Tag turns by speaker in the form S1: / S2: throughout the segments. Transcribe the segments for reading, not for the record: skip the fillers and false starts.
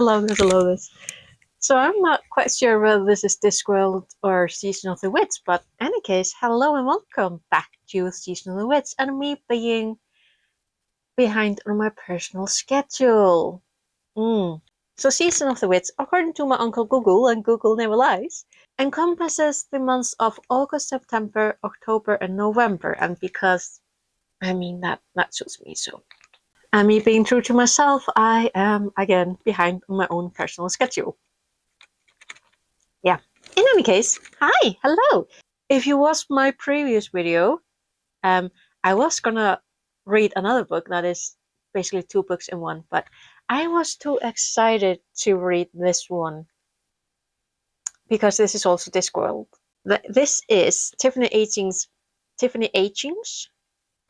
S1: love this, I love this. So I'm not quite sure whether this is Discworld or Season of the Wits, but in any case, hello and welcome back to Season of the Wits and me being behind on my personal schedule. So Season of the Wits, according to my uncle Google, and Google never lies, encompasses the months of August, September, October, and November. And because, that suits me, so. And me being true to myself, I am, again, behind on my own personal schedule. Yeah. In any case, hi, hello. If you watched my previous video, I was gonna read another book that is basically 2 books in one, but I was too excited to read this one because this is also Discworld. This is Tiffany Aching's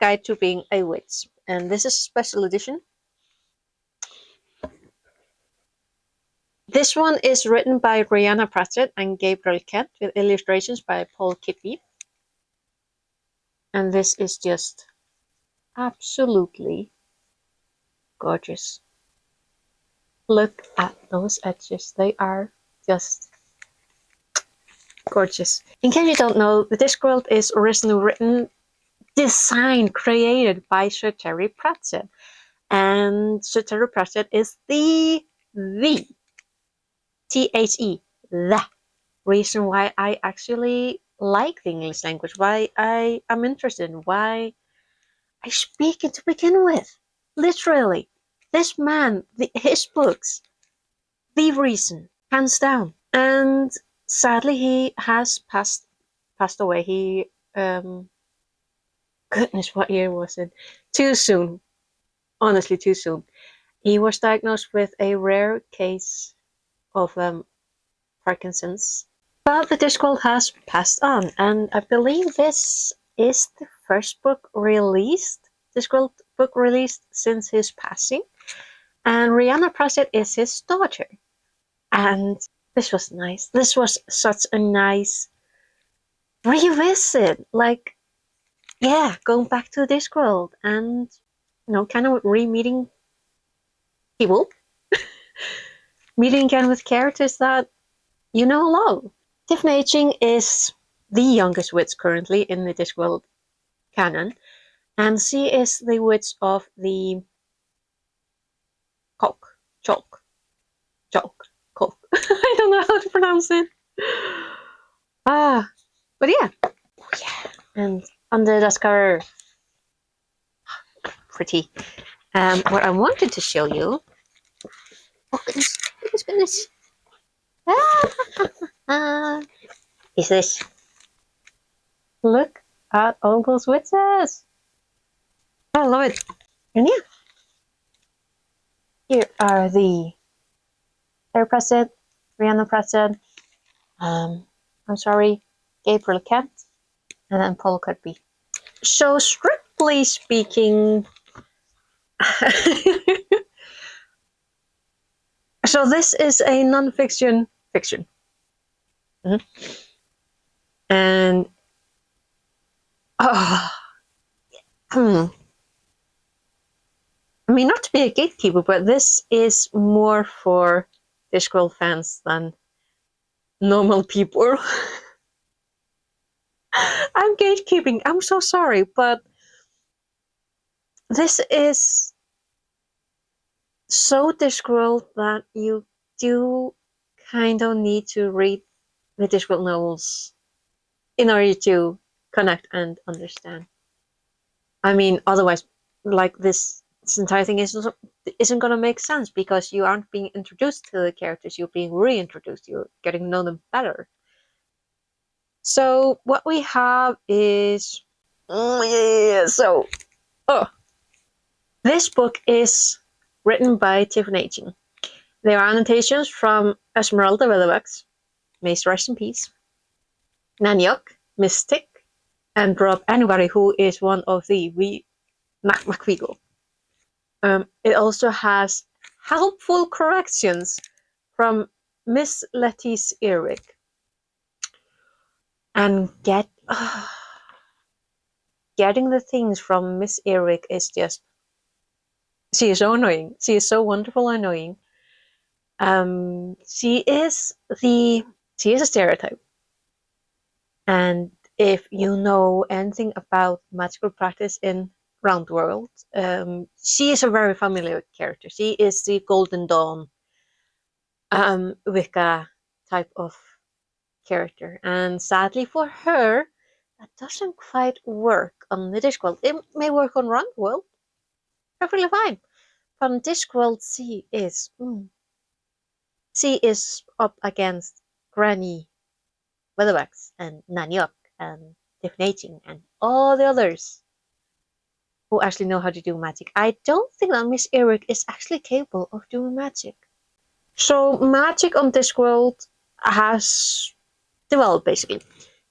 S1: Guide to Being a Witch, and this is a special edition. This one is written by Rihanna Pratchett and Gabriel Kent with illustrations by Paul Kippy. And this is just absolutely gorgeous. Look at those edges. They are just gorgeous. In case you don't know, the Discworld is originally written, designed, created by Sir Terry Pratchett. And Sir Terry Pratchett is the T-H-E, the reason why I actually like the English language, why I am interested, why I speak it to begin with. Literally, this man, his books, the reason, hands down. And sadly, he has passed away. He, goodness, what year was it? Too soon. Honestly, too soon. He was diagnosed with a rare case of Parkinson's. But the Discworld has passed on, and I believe this is the first book released, Discworld book released since his passing. And Rihanna Pratchett is his daughter. And this was nice. This was such a nice revisit. Like, yeah, going back to Discworld and, kind of re-meeting people. Meeting again with characters that you know love. Tiffany Aching is the youngest witch currently in the Discworld canon, and she is the witch of the Chalk. I don't know how to pronounce it. But yeah. And under the cover, pretty. What I wanted to show you. Oh goodness. Is this. Look at all those witches. I love it. And yeah. Here are the Terry Pratchett, Rihanna Pratchett, Gabriel Kent, and then Paul Kirby. So strictly speaking, so this is a non-fiction fiction. And not to be a gatekeeper, but this is more for Discworld fans than normal people. I'm gatekeeping, I'm so sorry, but this is so Discworld that you do kind of need to read the Discworld novels in order to connect and understand. Otherwise, like this entire thing isn't going to make sense because you aren't being introduced to the characters, you're being reintroduced, you're getting to know them better. So what we have is this book is written by Tiffany Aching. There are annotations from Esmeralda Weatherwax, may she rest in peace, Nanyok, Mystic, and Rob Anybody, who is one of the McVeagle. It also has helpful corrections from Miss Lettice Ehrlich. And getting the things from Miss Ehrlich is just, she is so annoying. She is so wonderful annoying. She is a stereotype, and if you know anything about magical practice in Round World, she is a very familiar character. She is the Golden Dawn Wicca type of character, and sadly for her, that doesn't quite work on the Discworld. It may work on Round World, perfectly fine. But on Discworld, she is up against Granny Weatherwax and Nanyok and Tiffany and all the others who actually know how to do magic. I don't think that Miss Eric is actually capable of doing magic. So magic on Discworld has developed basically.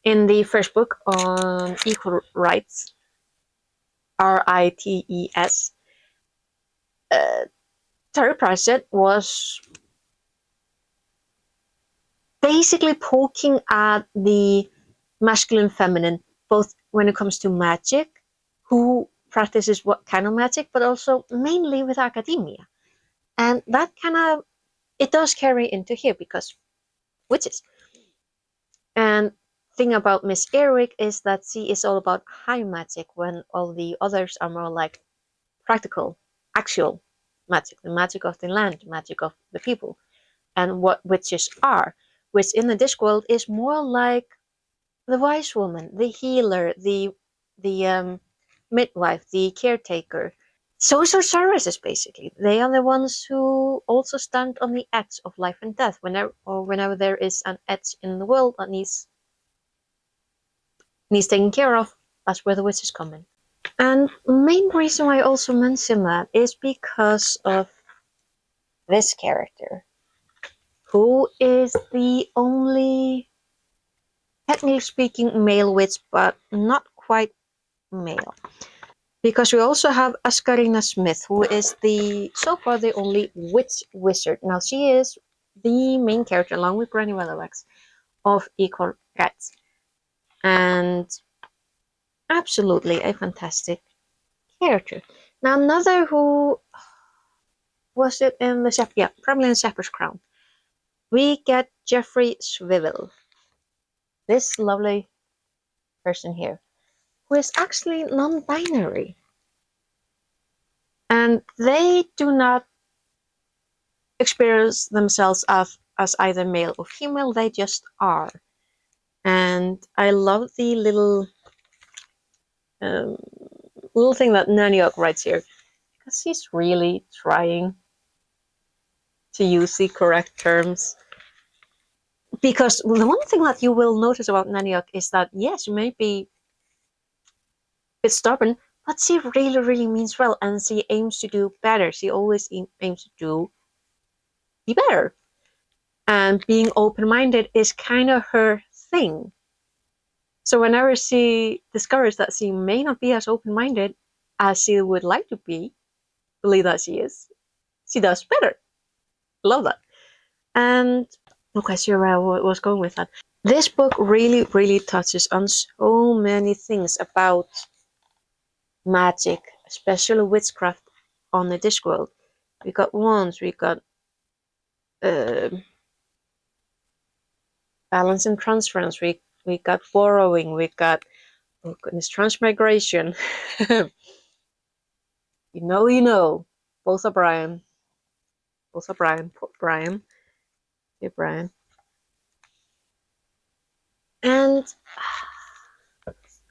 S1: In the first book on equal rights, RITES, Terry Pratchett was basically poking at the masculine feminine, both when it comes to magic, who practices what kind of magic, but also mainly with academia. And that kind of, it does carry into here because witches. And thing about Miss Eric is that she is all about high magic when all the others are more like practical, actual magic, the magic of the land, the magic of the people, and what witches are, which in the Discworld is more like the wise woman, the healer, the midwife, the caretaker. Social services, basically. They are the ones who also stand on the edge of life and death. Whenever there is an edge in the world that needs taken care of, that's where the witches come in. And main reason why I also mention that is because of this character, who is the only, technically speaking, male witch, but not quite male. Because we also have Ascarina Smith, who is so far the only witch wizard. Now she is the main character, along with Granny Weatherwax, of Equal Rights. And absolutely a fantastic character. Now another who was it in the probably in Shepherd's Crown. We get Jeffrey Swivel, this lovely person here, who is actually non-binary. And they do not experience themselves as either male or female, they just are. And I love the little thing that Nanyok writes here, because he's really trying to use the correct terms. Because the one thing that you will notice about Nanyok is that, yes, she may be a bit stubborn, but she really, really means well, and she aims to do better. She always aims to be better. And being open-minded is kind of her thing. So whenever she discovers that she may not be as open-minded as she would like to believe that she is, she does better. Love that. And I'm quite sure where I was going with that. This book really, really touches on so many things about magic, especially witchcraft on the Discworld. We got wands, we got balance and transference, we got borrowing, we got, oh goodness, transmigration. You know. Both are Brian. Poor Brian. Hey, Brian. And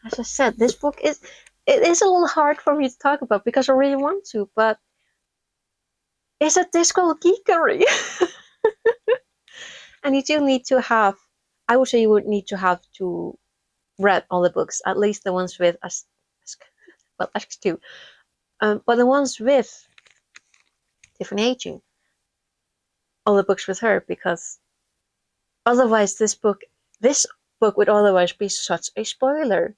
S1: as I said, this book is a little hard for me to talk about because I really want to, but it's a Discworld geekery. And you do need to have, I would say you would need to have to read all the books, at least the ones with Ask too. But the ones with Tiffany, all the books with her, because otherwise this book would otherwise be such a spoiler.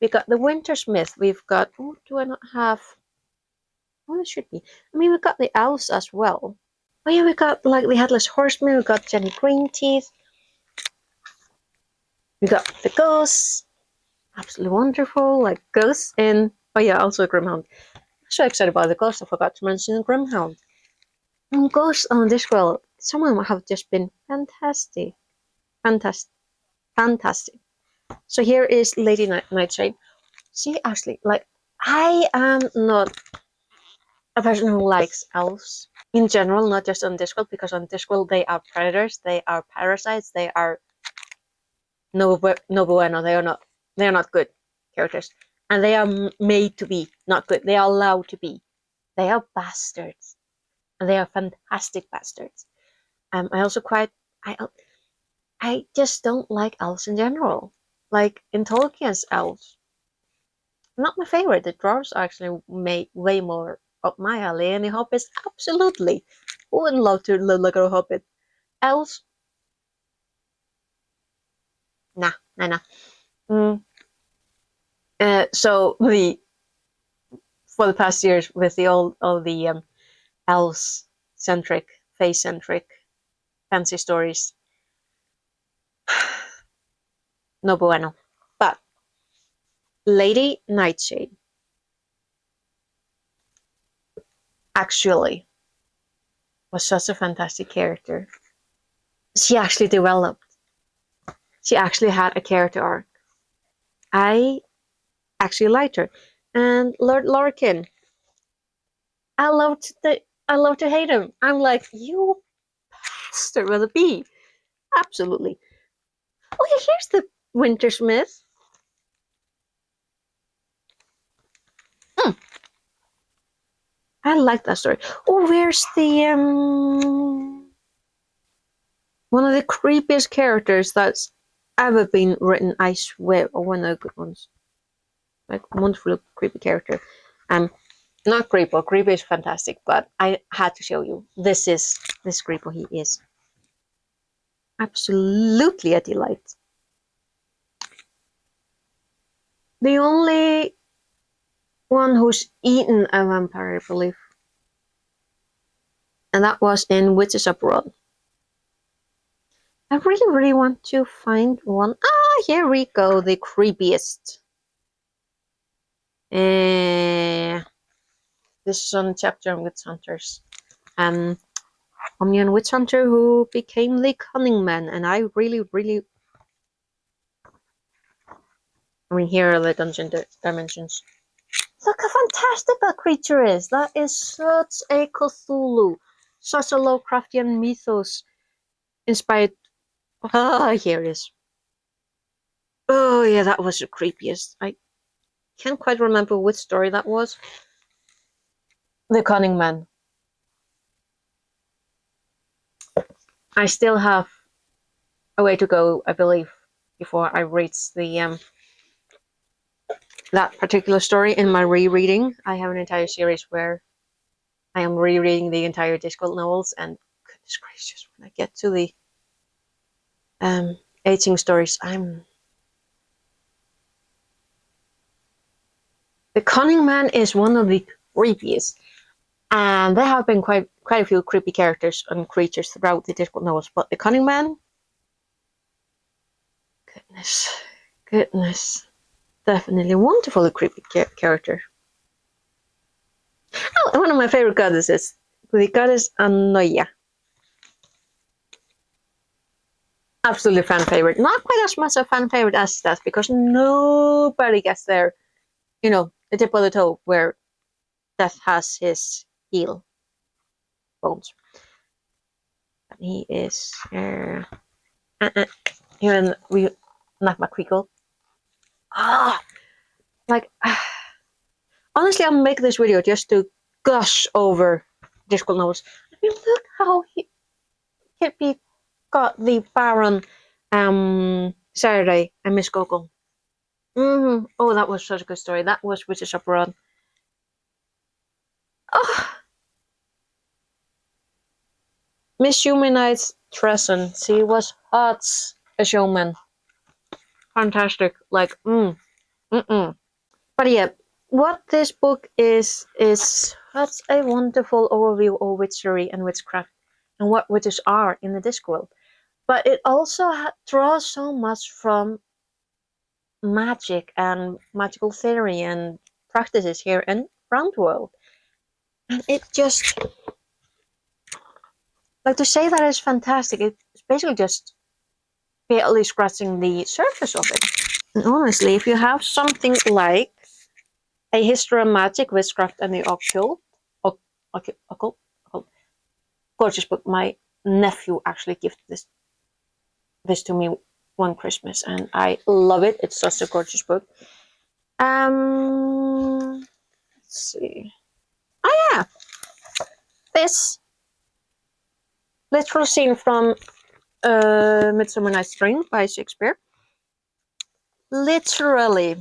S1: We got the Wintersmith, we've got, oh, do I not have, oh, it should be. I mean, we've got the elves as well. Oh yeah, we got like the Headless Horseman, we got Jenny Greenteeth, we got the ghosts, absolutely wonderful, like ghosts in, oh yeah, also Grimhound. I'm so excited about the ghost, I forgot to mention Grimhound. And ghosts on Discworld some of them have just been fantastic. Fantastic. Fantastic. So here is Lady Nightshade. She actually, like, I am not a person who likes elves in general, not just on Discworld, because on Discworld they are predators, they are parasites, they are no bueno. They are not good characters, and they are made to be not good. They are allowed to be. They are bastards, and they are fantastic bastards. I also quite I just don't like elves in general. Like in Tolkien's elves, not my favorite. The dwarves actually made way more up my alley, and the hobbits absolutely. Who wouldn't love to look like a hobbit? Elves, nah, nah, nah. Mm. So the for the past years with the all the elves centric, face centric, fancy stories, no bueno. But Lady Nightshade actually was such a fantastic character. She actually developed. She actually had a character arc. I actually liked her. And Lord Lorcan, I love to hate him. I'm like, you bastard with a B. Absolutely. Oh yeah, here's the Wintersmith. Hmm. I like that story. Oh, where's the one of the creepiest characters that's ever been written, I swear, or one of the good ones. Like wonderful creepy character. Not Creepo. Creepo is fantastic, but I had to show you. This Creepo. He is absolutely a delight. The only one who's eaten a vampire, I believe, and that was in Witches Abroad. I really, really want to find one. Ah, here we go. The creepiest. This is on chapter on Witch Hunters. Omnian Witch Hunter who became the Cunning Man, and I really, really. I mean, here are the dungeon dimensions. Look how fantastic that creature is! That is such a Cthulhu, such a Lovecraftian mythos inspired. Ah, here it is. Oh yeah, that was the creepiest. I can't quite remember which story that was. The Cunning Man. I still have a way to go, I believe, before I reach the that particular story in my rereading. I have an entire series where I am rereading the entire Discworld novels, and goodness gracious, when I get to the aging stories, the Cunning Man is one of the creepiest, and there have been quite a few creepy characters and creatures throughout the Discworld novels, but the Cunning Man, goodness, definitely a wonderfully creepy character. Oh, and one of my favorite goddesses, the goddess Anoia. Absolutely fan favorite. Not quite as much a fan favorite as that, because nobody gets there. You know, the tip of the toe where Death has his heel bones. And he is here in we not McQuickle. Like honestly, I'll make this video just to gush over Discworld novels. I mean, look how he got the Baron Saturday and Miss Gogol. Oh, that was such a good story. That was Witches Abroad. Oh, Miss Humanite's Tresson. She was hot a showman. Fantastic. Like, mm-mm. But yeah, what this book is such a wonderful overview of witchery and witchcraft and what witches are in the Discworld. But it also draws so much from magic and magical theory and practices here in Roundworld. And it just, like to say that it's fantastic, it's basically just barely scratching the surface of it. And honestly, if you have something like a history of magic, witchcraft, and the occult, gorgeous book. My nephew actually gifted this to me one Christmas, and I love it. It's such a gorgeous book. Let's see. Oh yeah, this literal scene from Midsummer Night's Dream by Shakespeare. Literally,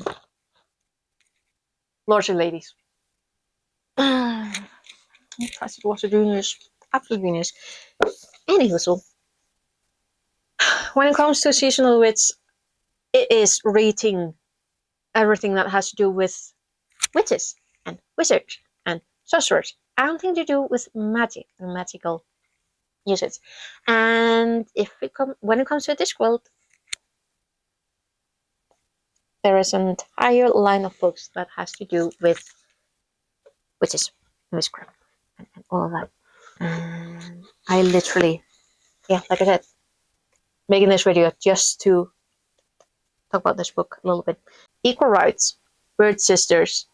S1: lords and ladies. Classic water genius, absolute genius. Anywho, so when it comes to seasonal wits, it is reading everything that has to do with witches and wizards and sorcerers. Anything to do with magic and magical usage. And when it comes to Discworld, there is an entire line of books that has to do with witches, witchcraft, and all of that. And I literally, yeah, like I said, making this video just to talk about this book a little bit. Equal Rights, Bird Sisters,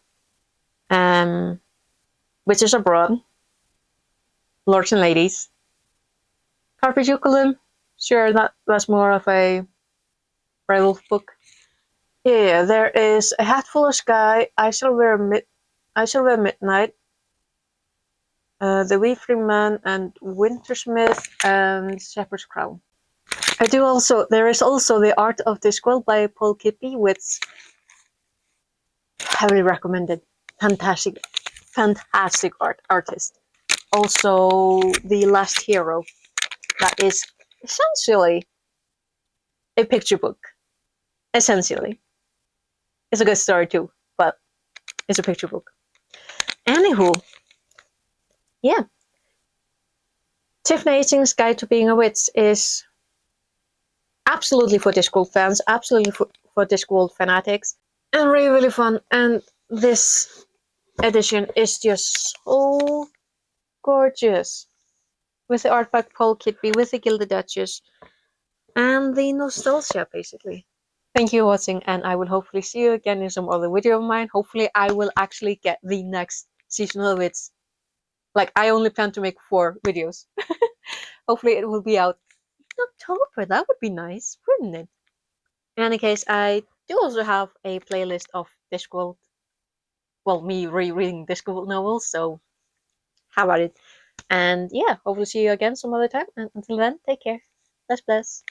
S1: Witches Abroad, Lords and Ladies, Carpiduculum. Sure, that's more of a werewolf book. Yeah, there is A Hat Full of Sky, I Shall Wear Midnight, The Weaving Man, and Wintersmith, and Shepherd's Crown. There is also The Art of Discworld by Paul Kippy, which heavily recommended. Fantastic artist. Also, The Last Hero, that is essentially a picture book. Essentially. It's a good story too, but it's a picture book. Anywho, yeah. Tiffany Aching's Guide to Being a Witch is absolutely for Discworld fans, absolutely for Discworld fanatics, and really, really fun. And this edition is just so gorgeous. With the art by Paul Kippy, with the Gilded Duchess, and the nostalgia, basically. Thank you for watching, and I will hopefully see you again in some other video of mine. Hopefully, I will actually get the next seasonal wits. Like, I only plan to make 4 videos. Hopefully, it will be out in October. That would be nice, wouldn't it? In any case, I do also have a playlist of Discworld. Well, me rereading Discworld novels, so how about it? And yeah, hopefully see you again some other time. And until then, take care. Bless, bless.